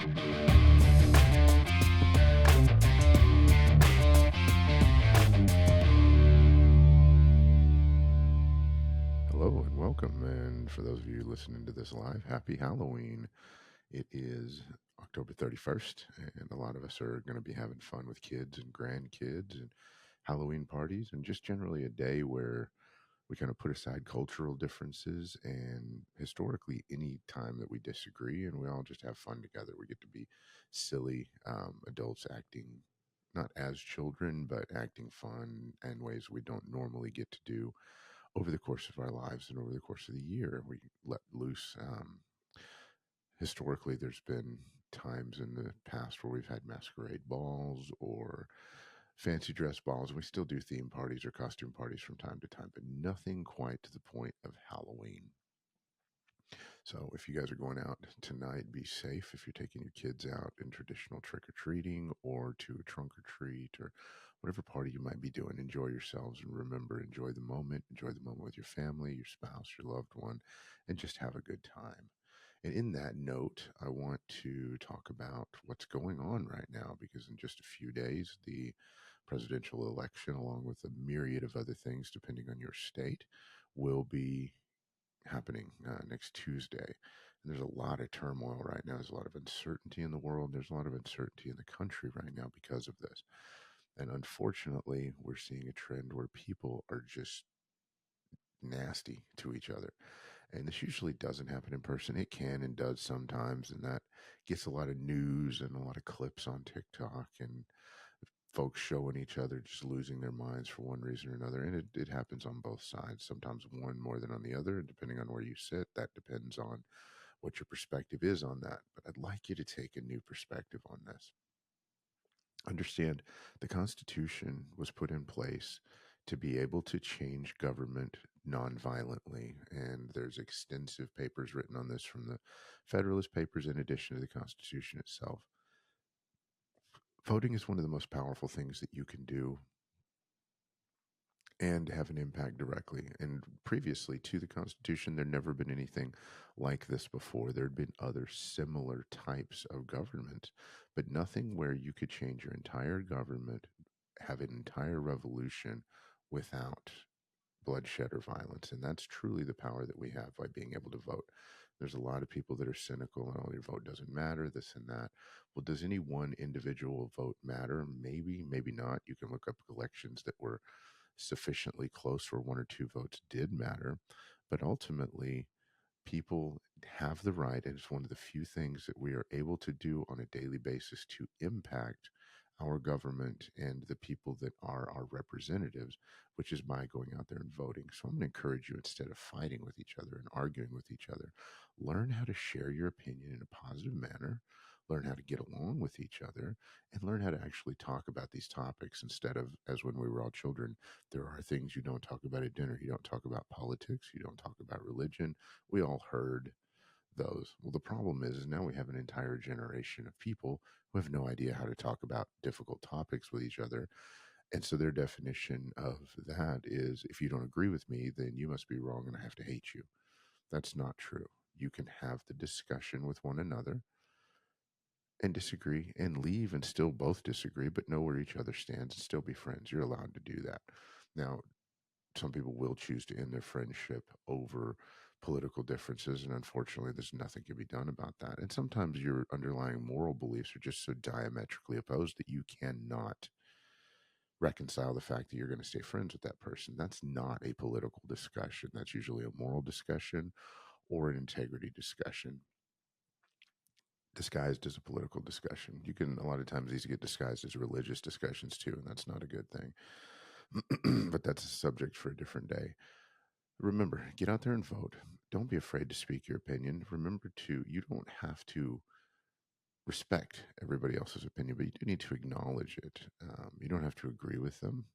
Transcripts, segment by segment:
Hello and welcome. And for those of you listening to this live, happy Halloween. It is October 31st, and a lot of us are going to be having fun with kids and grandkids and Halloween parties, and just generally a day where we kind of put aside cultural differences and historically any time that we disagree, and we all just have fun together. We get to be silly adults acting not as children, but acting fun in ways we don't normally get to do over the course of our lives and over the course of the year. We let loose. Historically, there's been times in the past where we've had masquerade balls or fancy dress balls. We still do theme parties or costume parties from time to time, but nothing quite to the point of Halloween. So if you guys are going out tonight, be safe if you're taking your kids out in traditional trick or treating or to a trunk or treat or whatever party you might be doing. Enjoy yourselves and remember, enjoy the moment. Enjoy the moment with your family, your spouse, your loved one, and just have a good time. And in that note, I want to talk about what's going on right now because in just a few days, the presidential election, along with a myriad of other things, depending on your state, will be happening next Tuesday. And there's a lot of turmoil right now. There's a lot of uncertainty in the world. There's a lot of uncertainty in the country right now because of this. And unfortunately, we're seeing a trend where people are just nasty to each other. And this usually doesn't happen in person. It can and does sometimes. And that gets a lot of news and a lot of clips on TikTok and folks showing each other just losing their minds for one reason or another. And it happens on both sides, sometimes one more than on the other. And depending on where you sit, that depends on what your perspective is on that. But I'd like you to take a new perspective on this. Understand the Constitution was put in place to be able to change government nonviolently. And there's extensive papers written on this from the Federalist Papers, in addition to the Constitution itself. Voting is one of the most powerful things that you can do and have an impact directly. And previously to the Constitution, there'd never been anything like this before. There'd been other similar types of government, but nothing where you could change your entire government, have an entire revolution without bloodshed or violence. And that's truly the power that we have by being able to vote. There's a lot of people that are cynical and all your vote doesn't matter, this and that. Well, does any one individual vote matter? Maybe, maybe not. You can look up elections that were sufficiently close where one or two votes did matter. But ultimately, people have the right, and it's one of the few things that we are able to do on a daily basis to impact our government and the people that are our representatives, which is by going out there and voting. So I'm going to encourage you, instead of fighting with each other and arguing with each other, learn how to share your opinion in a positive manner, learn how to get along with each other, and learn how to actually talk about these topics instead of, as when we were all children, there are things you don't talk about at dinner. You don't talk about politics. You don't talk about religion. We all heard those. Well, the problem is now we have an entire generation of people who have no idea how to talk about difficult topics with each other. And so their definition of that is, if you don't agree with me, then you must be wrong and I have to hate you. That's not true. You can have the discussion with one another and disagree and leave and still both disagree, but know where each other stands and still be friends. You're allowed to do that. Now, some people will choose to end their friendship over political differences, and unfortunately there's nothing can be done about that. And sometimes your underlying moral beliefs are just so diametrically opposed that you cannot reconcile the fact that you're going to stay friends with that person. That's not a political discussion. That's usually a moral discussion or an integrity discussion disguised as a political discussion. You can, a lot of times these get disguised as religious discussions too, and that's not a good thing. But that's a subject for a different day. Remember, get out there and vote. Don't be afraid to speak your opinion. Remember, to you don't have to respect everybody else's opinion, but you do need to acknowledge it. You don't have to agree with them,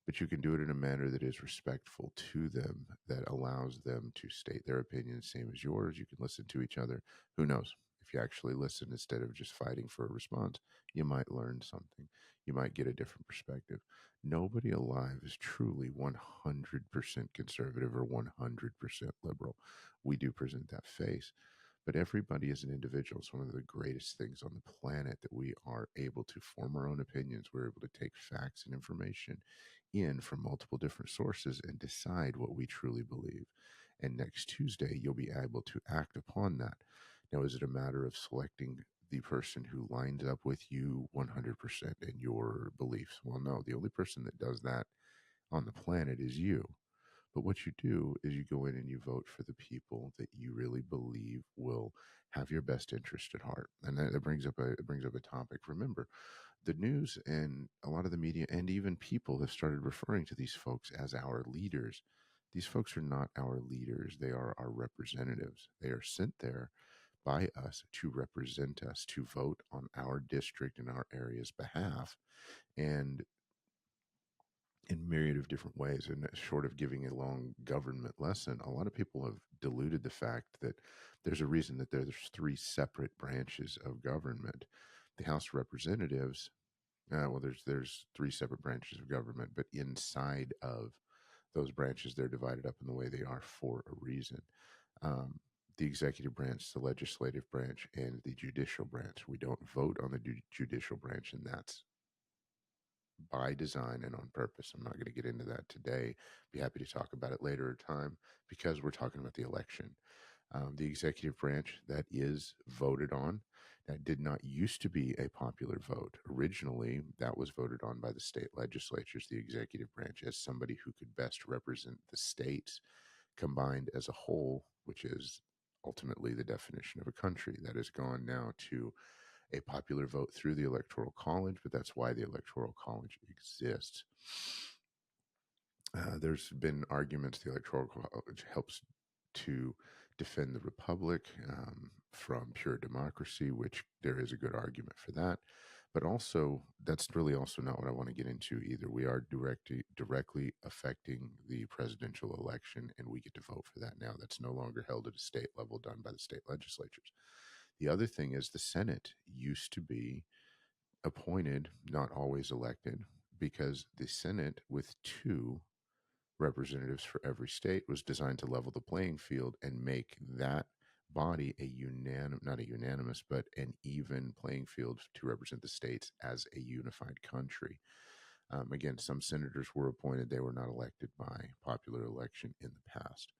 but you can do it in a manner that is respectful to them, that allows them to state their opinion, same as yours. You can listen to each other. Who knows? If you actually listen instead of just fighting for a response, you might learn something. You might get a different perspective. Nobody alive is truly 100% conservative or 100% liberal. We do present that face, but everybody is an individual. It's one of the greatest things on the planet that we are able to form our own opinions. We're able to take facts and information in from multiple different sources and decide what we truly believe. And next Tuesday, you'll be able to act upon that. Now, is it a matter of selecting the person who lines up with you 100% in your beliefs? Well, no, the only person that does that on the planet is you. But what you do is you go in and you vote for the people that you really believe will have your best interest at heart. And that brings up a topic. Remember, the news and a lot of the media and even people have started referring to these folks as our leaders. These folks are not our leaders. They are our representatives. They are sent there by us to represent us, to vote on our district and our area's behalf. And in myriad of different ways. And short of giving a long government lesson, a lot of people have diluted the fact that there's a reason that there's three separate branches of government. The House of Representatives, well, there's three separate branches of government, but inside of those branches, they're divided up in the way they are for a reason. Um, the executive branch, the legislative branch, and the judicial branch. We don't vote on the judicial branch, and that's by design and on purpose. I'm not going to get into that today. Be happy to talk about it later at time because we're talking about the election. The executive branch that is voted on, that did not used to be a popular vote. Originally, that was voted on by the state legislatures, the executive branch, as somebody who could best represent the states combined as a whole, which is ultimately the definition of a country. That has gone now to a popular vote through the Electoral College, but that's why the Electoral College exists. There's been arguments the Electoral College helps to defend the Republic from pure democracy, which there is a good argument for that. But also, that's really also not what I want to get into either. We are directly affecting the presidential election, and we get to vote for that now. That's no longer held at a state level, done by the state legislatures. The other thing is the Senate used to be appointed, not always elected, because the Senate, with two representatives for every state, was designed to level the playing field and make that body not a unanimous, but an even playing field to represent the states as a unified country. Again, some senators were appointed; they were not elected by popular election in the past.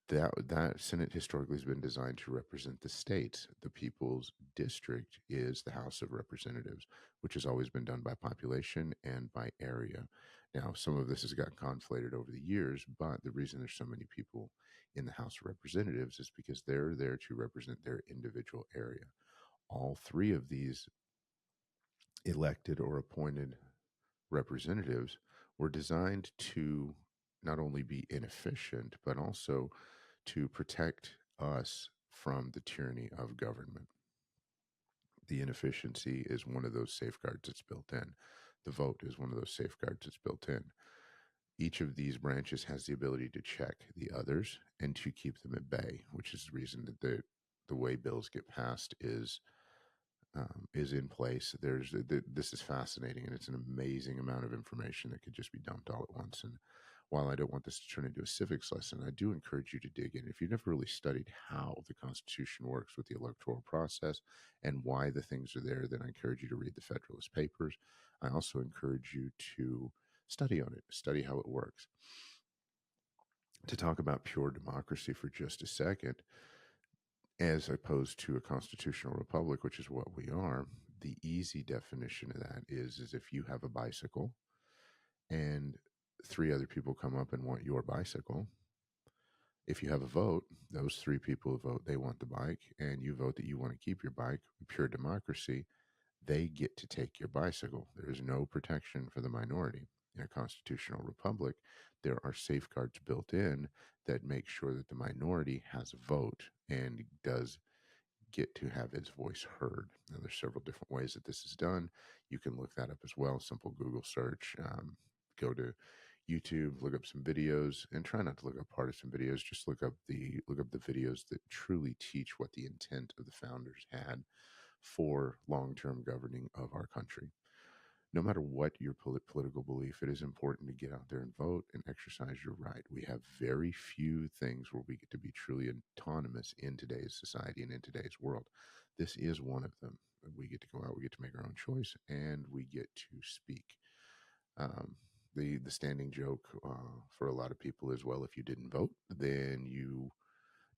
That Senate historically has been designed to represent the states. The people's district is the House of Representatives, which has always been done by population and by area. Now, some of this has gotten conflated over the years, but the reason there's so many people in the House of Representatives is because they're there to represent their individual area. All three of these elected or appointed representatives were designed to not only be inefficient, but also to protect us from the tyranny of government. The inefficiency is one of those safeguards that's built in. The vote is one of those safeguards that's built in. Each of these branches has the ability to check the others and to keep them at bay, which is the reason that the way bills get passed is in place. This is fascinating, and it's an amazing amount of information that could just be dumped all at once. And while I don't want this to turn into a civics lesson, I do encourage you to dig in. If you've never really studied how the Constitution works with the electoral process and why the things are there, then I encourage you to read the Federalist Papers. I also encourage you to study on it, study how it works. To talk about pure democracy for just a second, as opposed to a constitutional republic, which is what we are, the easy definition of that is if you have a bicycle and three other people come up and want your bicycle. If you have a vote, those three people vote they want the bike, and you vote that you want to keep your bike. Pure democracy, they get to take your bicycle. There is no protection for the minority. In a constitutional republic, there are safeguards built in that make sure that the minority has a vote and does get to have its voice heard. Now, there's several different ways that this is done. You can look that up as well. Simple Google search. Go to YouTube, look up some videos, and try not to look up partisan videos. Just look up the videos that truly teach what the intent of the founders had for long-term governing of our country. No matter what your political belief, it is important to get out there and vote and exercise your right. We have very few things where we get to be truly autonomous in today's society and in today's world. This is one of them. We get to go out, we get to make our own choice, and we get to speak. Um, the standing joke for a lot of people is, well, if you didn't vote, then you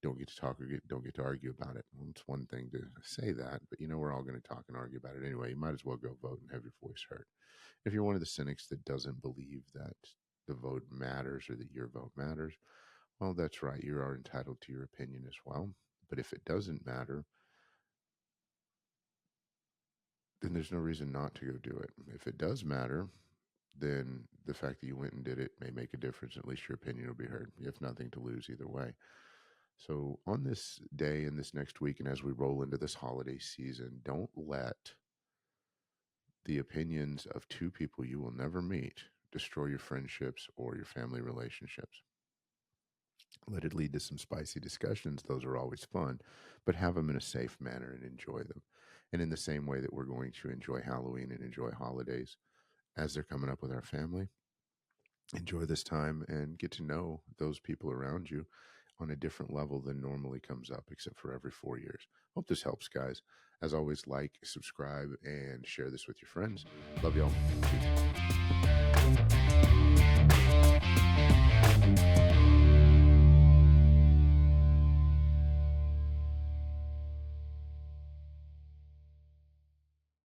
don't get to talk or don't get to argue about it. Well, it's one thing to say that, but we're all going to talk and argue about it anyway. You might as well go vote and have your voice heard. If you're one of the cynics that doesn't believe that the vote matters or that your vote matters, well, that's right. You are entitled to your opinion as well. But if it doesn't matter, then there's no reason not to go do it. If it does matter, then the fact that you went and did it may make a difference. At least your opinion will be heard. You have nothing to lose either way. So, on this day and this next week, and as we roll into this holiday season, don't let the opinions of two people you will never meet destroy your friendships or your family relationships. Let it lead to some spicy discussions. Those are always fun, but have them in a safe manner and enjoy them. And in the same way that we're going to enjoy Halloween and enjoy holidays as they're coming up with our family, enjoy this time and get to know those people around you on a different level than normally comes up, except for every 4 years. Hope this helps, guys. As always, like, subscribe, and share this with your friends. Love y'all. Peace.